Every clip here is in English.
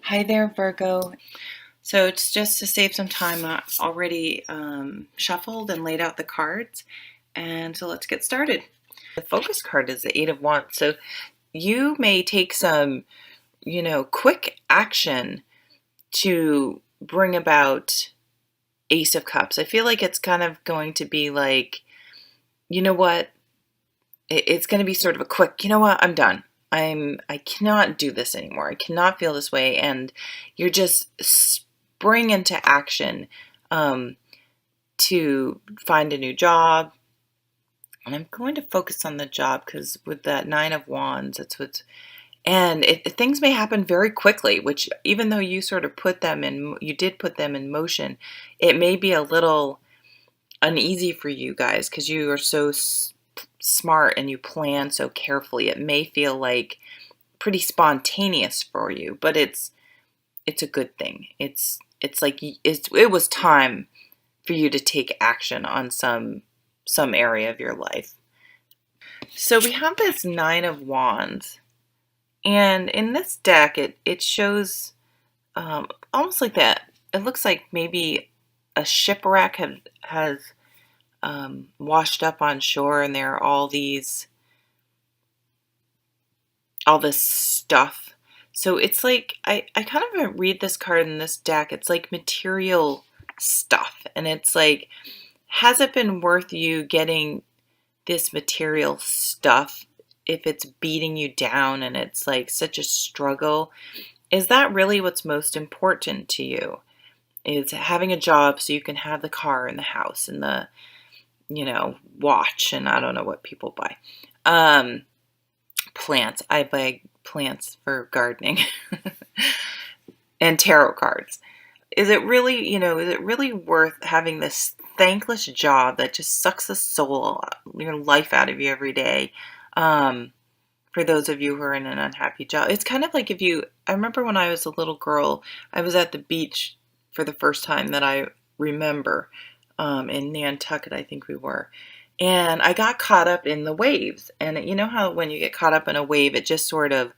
Hi there, Virgo. So it's just to save some time, I already shuffled and laid out the cards. And so let's get started. The focus card is the Eight of Wands. So you may take some, quick action to bring about Ace of Cups. I feel like it's kind of going to be like, you know what? It's going to be sort of a quick, you know what? I'm done. I cannot do this anymore. I cannot feel this way. And you're just spring into action um, to find a new job. And I'm going to focus on the job because with that Nine of Wands, that's what's, and things may happen very quickly, which even though you sort of you did put them in motion, it may be a little uneasy for you guys because you are so smart and you plan so carefully. It may feel like pretty spontaneous for you, but it's a good thing. It's like it was time for you to take action on some area of your life. So we have this Nine of Wands, and in this deck, it shows almost like that. It looks like maybe a shipwreck has washed up on shore, and there are all this stuff. So it's like I kind of read this card in this deck. It's like material stuff, and it's like, has it been worth you getting this material stuff if it's beating you down and it's like such a struggle? Is that really what's most important to you? Is having a job so you can have the car and the house and the, watch, and I don't know what people buy. Plants. I buy plants for gardening and tarot cards. Is it really worth having this thankless job that just sucks the soul, your life out of you every day? For those of you who are in an unhappy job, it's kind of like I remember when I was a little girl, I was at the beach for the first time that I remember, in Nantucket, I think we were. And I got caught up in the waves. And you know how when you get caught up in a wave, it just sort of,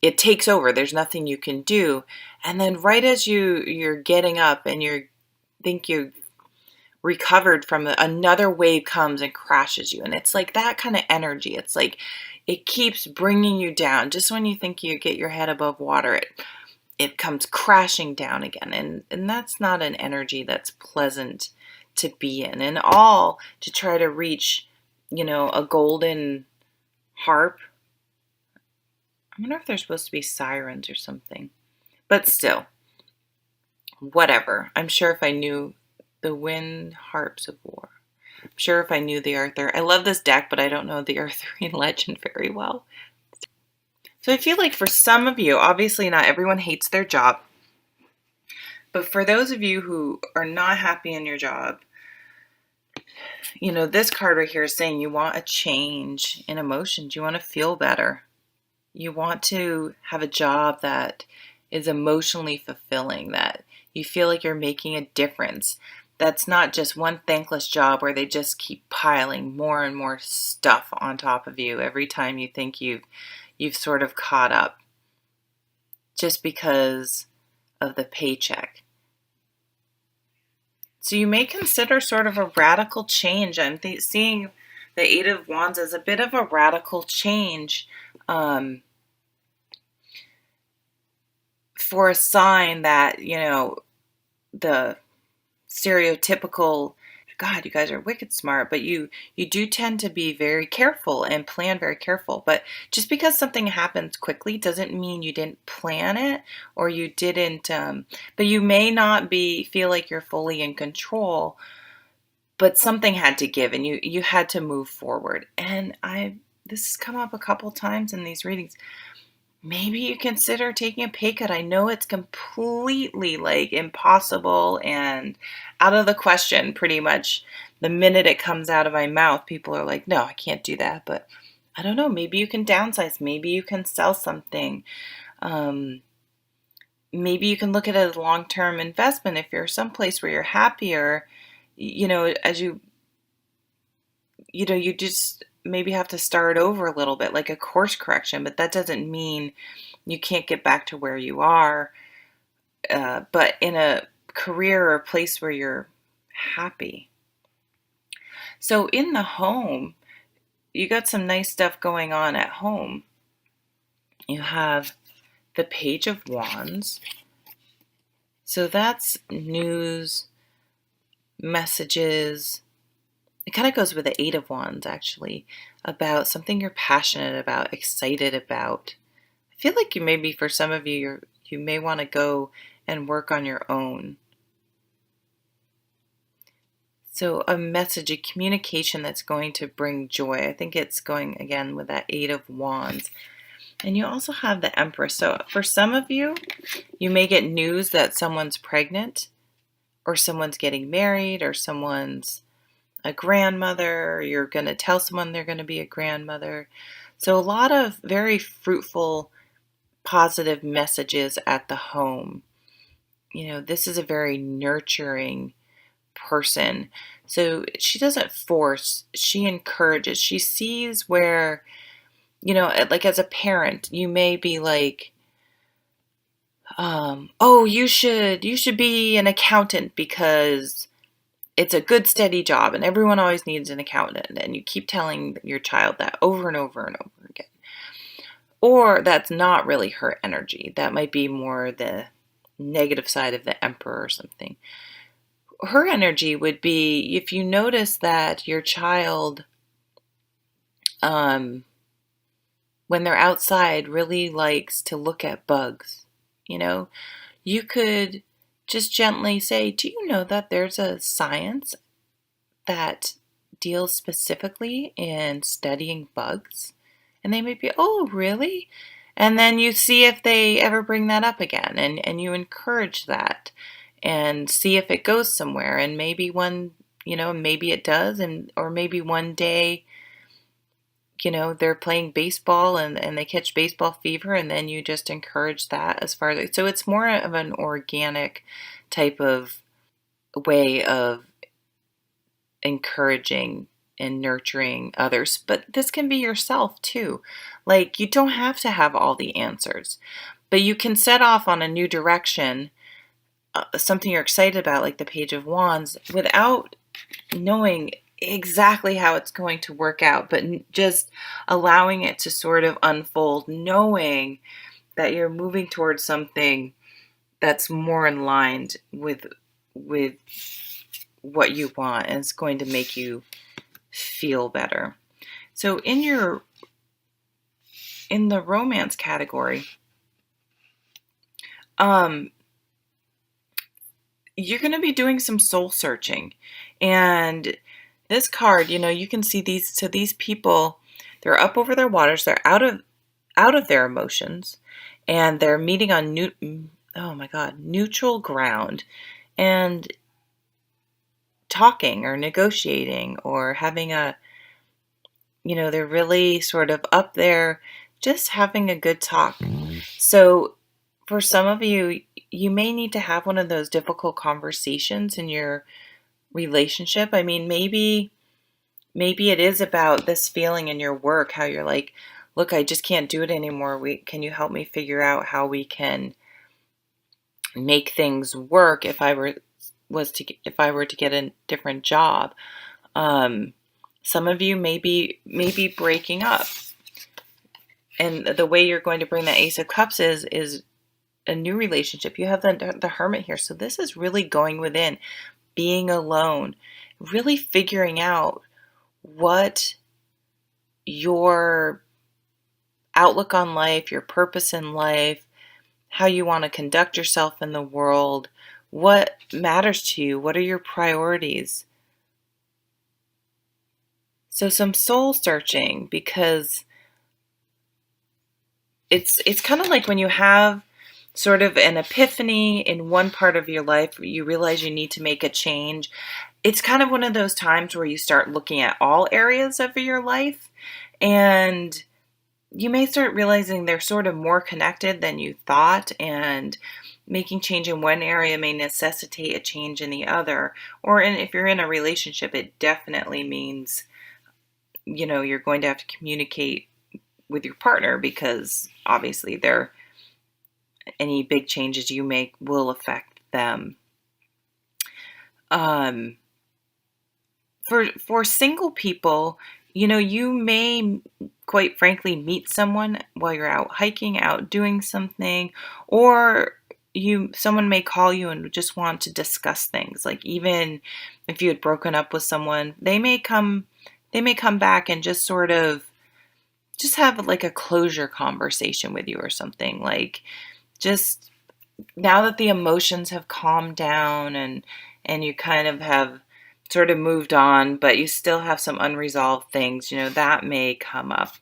it takes over. There's nothing you can do. And then right as you're getting up and think you've recovered from it, another wave comes and crashes you. And it's like that kind of energy. It's like it keeps bringing you down. Just when you think you get your head above water, it comes crashing down again. And that's not an energy that's pleasant to be in. And all to try to reach, a golden harp. I wonder if they're supposed to be sirens or something. But still, whatever. I'm sure if I knew the wind harps of war. I'm sure if I knew the Arthur. I love this deck, but I don't know the Arthurian legend very well. So I feel like for some of you, obviously not everyone hates their job. But for those of you who are not happy in your job, this card right here is saying you want a change in emotions. You want to feel better. You want to have a job that is emotionally fulfilling, that you feel like you're making a difference. That's not just one thankless job where they just keep piling more and more stuff on top of you every time you think you've sort of caught up just because of the paycheck. So you may consider sort of a radical change. I'm seeing the Eight of Wands as a bit of a radical change, for a sign that, the stereotypical, God, you guys are wicked smart, but you do tend to be very careful and plan very careful. But just because something happens quickly doesn't mean you didn't plan it, or you didn't, but you may not feel like you're fully in control, but something had to give and you had to move forward. And this has come up a couple times in these readings. Maybe you consider taking a pay cut. I know it's completely like impossible and out of the question pretty much. The minute it comes out of my mouth, people are like, no, I can't do that. But I don't know. Maybe you can downsize. Maybe you can sell something. Maybe you can look at it as a long-term investment if you're someplace where you're happier, as you just maybe have to start over a little bit, like a course correction, but that doesn't mean you can't get back to where you are, but in a career or a place where you're happy. So in the home, you got some nice stuff going on at home. You have the Page of Wands. So that's news, messages. It kind of goes with the Eight of Wands, actually, about something you're passionate about, excited about. I feel like maybe for some of you, you may want to go and work on your own. So a message, a communication that's going to bring joy. I think it's going again with that Eight of Wands. And you also have the Empress. So for some of you, you may get news that someone's pregnant, or someone's getting married, or someone's a grandmother, or you're going to tell someone they're going to be a grandmother. So a lot of very fruitful, positive messages at the home. You know, this is a very nurturing person. So she doesn't force, she encourages. She sees where, you know, like as a parent, you may be like, oh, you should be an accountant because it's a good steady job and everyone always needs an accountant, and you keep telling your child that over and over and over again. Or that's not really her energy. That might be more the negative side of the Emperor or something. Her energy would be if you notice that your child, when they're outside, really likes to look at bugs. You know, you could just gently say, do you know that there's a science that deals specifically in studying bugs? And they might be, oh, really? And then you see if they ever bring that up again, and you encourage that and see if it goes somewhere. And maybe maybe it does, or maybe one day, they're playing baseball and they catch baseball fever, and then you just encourage that as far as, so it's more of an organic type of way of encouraging and nurturing others. But this can be yourself too. Like, you don't have to have all the answers, but you can set off on a new direction, something you're excited about, like the Page of Wands, without knowing exactly how it's going to work out, but just allowing it to sort of unfold, knowing that you're moving towards something that's more in line with what you want, and it's going to make you feel better. So in the romance category, you're going to be doing some soul searching. And this card, you can see these people, they're up over their waters, they're out of their emotions, and they're meeting on neutral ground, and talking or negotiating or having they're really sort of up there just having a good talk. So for some of you, you may need to have one of those difficult conversations in your relationship. I mean, maybe it is about this feeling in your work, how you're like, look, I just can't do it anymore. Can you help me figure out how we can make things work if I were to get a different job? Some of you may be breaking up, and the way you're going to bring the Ace of Cups is a new relationship. You have the Hermit here, so this is really going within, being alone, really figuring out what your outlook on life, your purpose in life, how you want to conduct yourself in the world, what matters to you, what are your priorities. So some soul searching, because it's kind of like when you have sort of an epiphany in one part of your life, you realize you need to make a change. It's kind of one of those times where you start looking at all areas of your life, and you may start realizing they're sort of more connected than you thought, and making change in one area may necessitate a change in the other. Or if you're in a relationship, it definitely means, you're going to have to communicate with your partner, because obviously they're any big changes you make will affect them. For single people, you may quite frankly meet someone while you're out hiking, out doing something, or someone may call you and just want to discuss things. Like, even if you had broken up with someone, they may come back and just sort of just have like a closure conversation with you or something. Like, just now that the emotions have calmed down and you kind of have sort of moved on, but you still have some unresolved things, that may come up.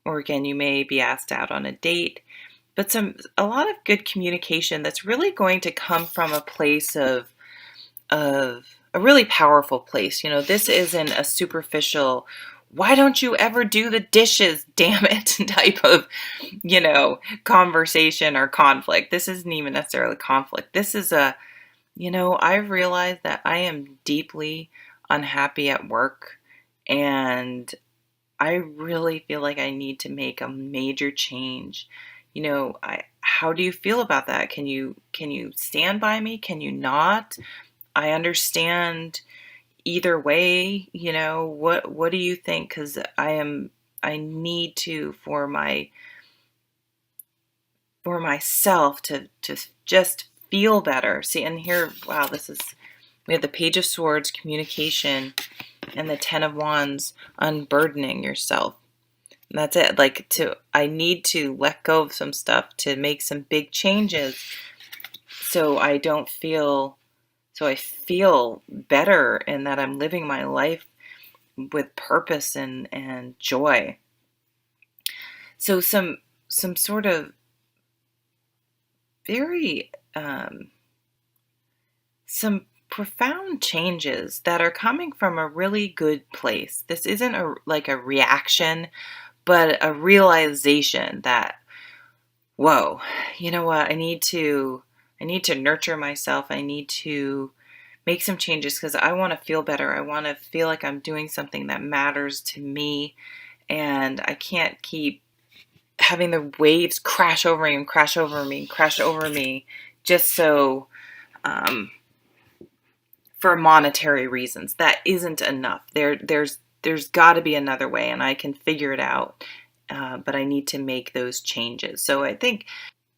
Or again, you may be asked out on a date, but a lot of good communication that's really going to come from a place of a really powerful place. This isn't a superficial, why don't you ever do the dishes, damn it, type of, conversation or conflict. This isn't even necessarily conflict. This is I've realized that I am deeply unhappy at work, and I really feel like I need to make a major change. How do you feel about that? Can you stand by me? Can you not? I understand either way. What do you think? Because I need to, for myself, to just feel better. See, and here, wow, we have the Page of Swords, communication, and the Ten of Wands, unburdening yourself. And that's it. Like, I need to let go of some stuff to make some big changes, so I feel better, and that I'm living my life with purpose and joy. So some sort of very some profound changes that are coming from a really good place. This isn't like a reaction, but a realization that, whoa, you know what? I need to nurture myself. I need to make some changes because I want to feel better. I want to feel like I'm doing something that matters to me, and I can't keep having the waves crash over me and crash over me and crash over me just so for monetary reasons. That isn't enough. There's got to be another way, and I can figure it out. But I need to make those changes. So I think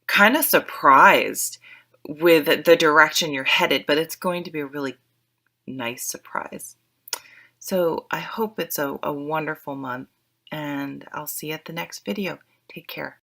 kind of surprised with the direction you're headed, but it's going to be a really nice surprise. So I hope it's a wonderful month, and I'll see you at the next video. Take care.